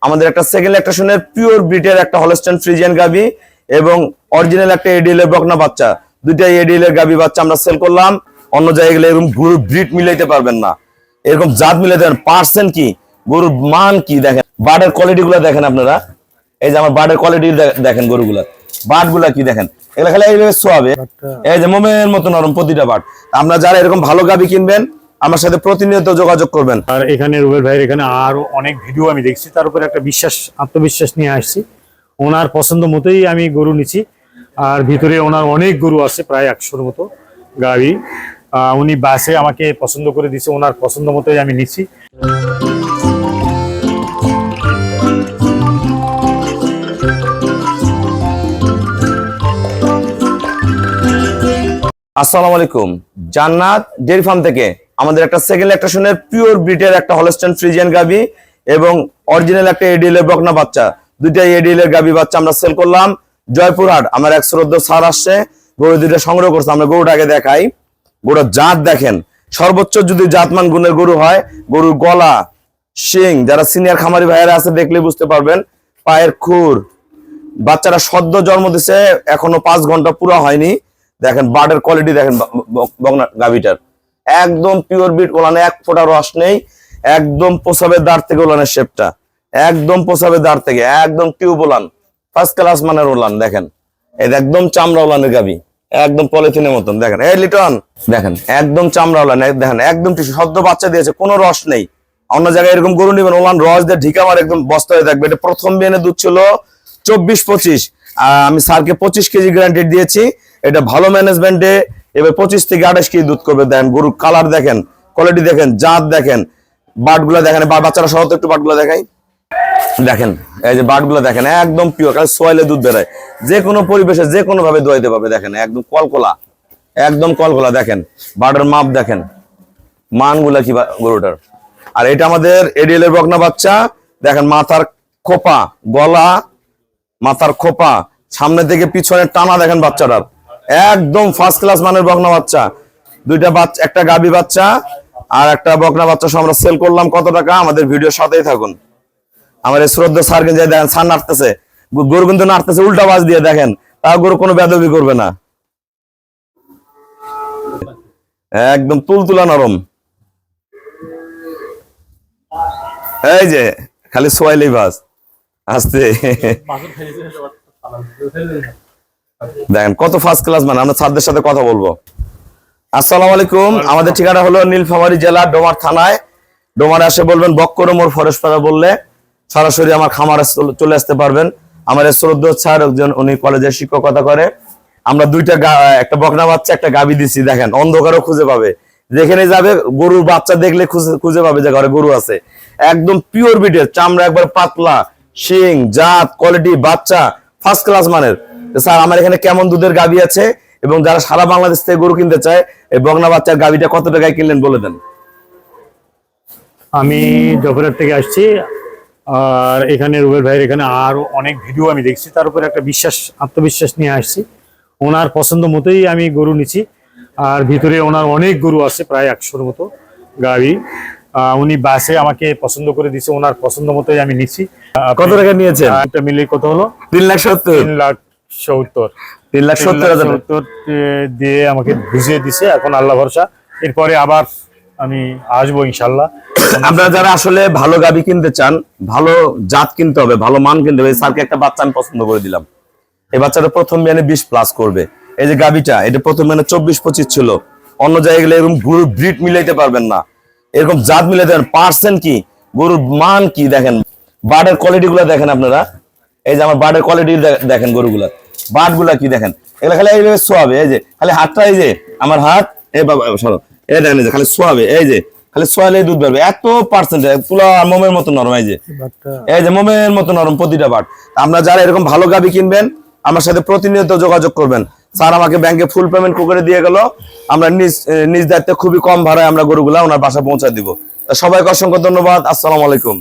আমাদের একটা second ল্যাকটেশনের pure ব্রিডের একটা হলস্টাইন ফ্রিজিয়ান গাবি এবং অরিজিনাল একটা এডিএল এর বকনা বাচ্চা, দুইটাই এডিএল এর গাবি বাচ্চা আমরা সেল করলাম। অন্য জায়গায় গেলে এরকম গরুর ব্রিড মিলাইতে পারবেন না, এরকম জাত মিলাইতে পারবেন। পার্সেন্ট কি, গরুর মান কি দেখেন, বার্ডের কোয়ালিটি গুলা দেখেন আপনারা। এই যে আমার বার্ডের কোয়ালিটি দেখেন, গরুগুলা বার্ড গুলা কি দেখেন, এগুলা খালি এইভাবে সোয়াবে। এই যে মোমের মতো নরম প্রতিটা বার্ড। আমরা যারা এরকম ভালো গাবি কিনবেন আমার সাথে প্রতিনিয়ত যোগাযোগ করবেন। আর এখানে রুবেল ভাইয়ের এখানে আরো অনেক ভিডিও আমি দেখছি, তার উপরে একটা আত্মবিশ্বাস নিয়ে আসছি। ওনার পছন্দ মতোই আমি গরু নিচ্ছি। আর ভিতরে ওনার অনেক গরু আছে, প্রায় 100-র মতো গাড়ি। উনি বাসে আমাকে পছন্দ করে দিচ্ছে, ওনার পছন্দ মতোই আমি নিচ্ছি। আসসালামু আলাইকুম, জান্নাত ডেয়ারি ফার্ম থেকে আমাদের একটা সেকেন্ড ল্যাকটেশনের পিওর ব্রিডের একটা হলস্টাইন ফ্রিজিয়ান গাবি এবং অরিজিনাল একটা এডিএল এর বকনা বাচ্চা, দুইটাই এডিএল এর গাবি বাচ্চা আমরা সেল করলাম। জয়পুরহাট আমার এক শ্রদ্ধ স্যার আসছে, গরু দুইটা সংগ্রহ করছে। আমরা গরুটাকে দেখাই, গরুর জাত দেখেন, সর্বোচ্চ যদি জাতমান গুণের গরু হয়, গরুর গলা, শিং, যারা সিনিয়র খামারি ভাইয়েরা আছে দেখলে বুঝতে পারবেন, পায়ের খুর, বাচ্চারা সদ্য জন্ম দিছে, এখনো 5 ঘন্টা পুরো হয়নি। দেখেন বার্ডের কোয়ালিটি দেখেন, বকনা গাভিটার একদম পিওর বিট, ওলানে এক ফোঁটা রস নেই, একদম পোসাবের দাঁড় থেকে ওলানের শেপটা, একদম পোসাবের দাঁড় থেকে একদম টিউব ওলান, ফার্স্ট ক্লাস মানের ওলান। দেখেন এই একদম চামড়া ওলানের গাভি, একদম পলিথিনের মতন। দেখেন এই লিটন দেখেন একদম চামড়া ওলান, দেখেন একদম টিস্যু, সদ্য বাচ্চা দিয়েছে, কোনো রস নেই। অন্য জায়গায় এরকম গরু নিবেন, ওলান রস দিয়ে ঢিকা মার একদম বস্তা হয়ে থাকবে। এটা প্রথম বিয়ানে দুধ ছিল 24-25, আমি স্যারকে 25 কেজি গ্যারান্টি দিয়েছি। এটা ভালো ম্যানেজমেন্টে এবার 25 থেকে 28 কেজি দুধ করবে। দেখেন গরুর কালার দেখেন, কোয়ালিটি দেখেন, জাত দেখেন, বাটগুলা দেখেন, বাচ্চারা সহ একটু বাটগুলা দেখাই। দেখেন এই যে বাটগুলা দেখেন একদম পিওর, কারণ সোয়াইলে দুধ বেরোয়, যে কোনো পরিবেশে যে কোনো ভাবে দোয়াইতে পারবে। দেখেন একদম কলকলা, একদম কলকলা। দেখেন বাটের মাপ দেখেন, মানগুলা কি গরুটার। আর এটা আমাদের এডিএল এর বকনা বাচ্চা। দেখেন মাথার খোপা, গলা, মাথার খোপা, সামনে থেকে পিছনে টানা দেখেন বাচ্চাটার, একদম ফার্স্ট ক্লাস মানের বকনা বাচ্চা। দুইটা বাচ্চা, একটা গাবি বাচ্চা আর একটা বকনা বাচ্চা আমরা সেল করলাম। কত টাকা, আমাদের ভিডিওর সাথেই থাকুন। আমার এই শ্রদ্ধা স্যার কিন্তু দেখেন, স্যার নাড়তেছে, গরু কিন্তু নাড়তেছে উল্টা বাজ দিয়ে, দেখেন তাও গরু কোনো বেদবি করবে না, একদম তুলতুলা নরম। এই যে খালি সোয়াইলেই বাস আসতে দেখেন কত ফার্স্ট ক্লাস মানে। আমরা স্যারদের সাথে কথা বলবো। আসসালামু আলাইকুম, আমাদের ঠিকানা হলো নীলফামারী জেলা ডোমার থানায়। ডোমারে আসে বলবেন বক্কর মোড় ফরেস্টপাড়া বললে সরাসরি আমার খামারে চলে আসতে পারবেন। আমার শ্রদ্ধ স্যার একজন, উনি কলেজে শিক্ষকতা করে। আমরা দুইটা, একটা বকনা বাচ্চা, একটা গাবি দিচ্ছি। দেখেন অন্ধকারও খুঁজে পাবে, যেখানে যাবে গরুর বাচ্চা দেখলে খুঁজে পাবে যে ঘরে গরু আছে। একদম পিওর বিটের, চামড়া একবার পাতলা, শিং, জাত, কোয়ালিটি, বাচ্চা ফার্স্ট ক্লাস মানের। স্যার আমার এখানে কেমন দুধের গাবি আছে এবং যারা সারা বাংলাদেশ থেকে গরু কিনতে চায়, এই বকনা বাচ্চার গাবিটা কত টাকায় কিনলেন বলে দেন। আমি জয়পুরহাট থেকে আসছি। আর এখানে রুবেল ভাইয়ের এখানে আরো অনেক ভিডিও আমি দেখছি, তার উপরে একটা আত্মবিশ্বাস নিয়ে আসছি। ওনার পছন্দ মতোই আমি গরু নিচ্ছি। আর ভিতরে ওনার অনেক গরু আছে, প্রায় 100-র মতো গাড়ি। উনি বাসে আমাকে পছন্দ করে দিচ্ছে, ওনার পছন্দ মতোই আমি নিচ্ছি। কত টাকা নিয়েছেন? এটা মিলে কত হলো? 3,70,000 3,70,000 দিয়ে আমাকে বুঝিয়ে দিছে। এখন আল্লাহ ভরসা, এরপরে আবার আমি আসবো ইনশাল্লাহ। আপনারা যারা আসলে ভালো গাবি কিনতে চান, ভালো জাত কিনতে হবে, ভালো মান কিনতে হবে। স্যারকে একটা বাচ্চা আমি পছন্দ করে দিলাম। এই বাচ্চাটা প্রথম বিয়ানে 20+ করবে। এই যে গাবিটা, এটা প্রথম বিয়ানে 24-25 ছিল। অন্য জায়গায় গেলে এরকম গরুর ব্রিড মিলাইতে পারবেন না, এরকম জাত মিলাইতে পারবেন। পার্সেন্ট কি, গরুর মান কি দেখেন, বার্ডের কোয়ালিটি গুলা দেখেন আপনারা। এই যে আমার বার্ডের কোয়ালিটি দেখেন, গরুগুলা বাট গুলা কি দেখেন, এগুলা খালি এইভাবে শোয়াবে। এই যে খালি হাতটা, এই যে আমার হাত, এই বাবা সরো, এই দেখেন, এই যে খালি শোয়াবে, এই যে খালি সোয়ালে দুধ বেরবে, এত পার্সেন্ট, তুলা মোমের মতো নরম। এই যে মোমের মতো নরম প্রতিটা বাট। আমরা যারা এরকম ভালো গাবি কিনবেন আমার সাথে প্রতিনিয়ত যোগাযোগ করবেন। স্যার আমাকে ব্যাংকে ফুল পেমেন্ট করে দিয়ে গেল, আমরা নিজ দায়িত্বে খুবই কম ভাড়ায় আমরা গরুগুলা ওনার বাসা পৌঁছা দিব। সবাইকে অসংখ্য ধন্যবাদ। আসসালামু আলাইকুম।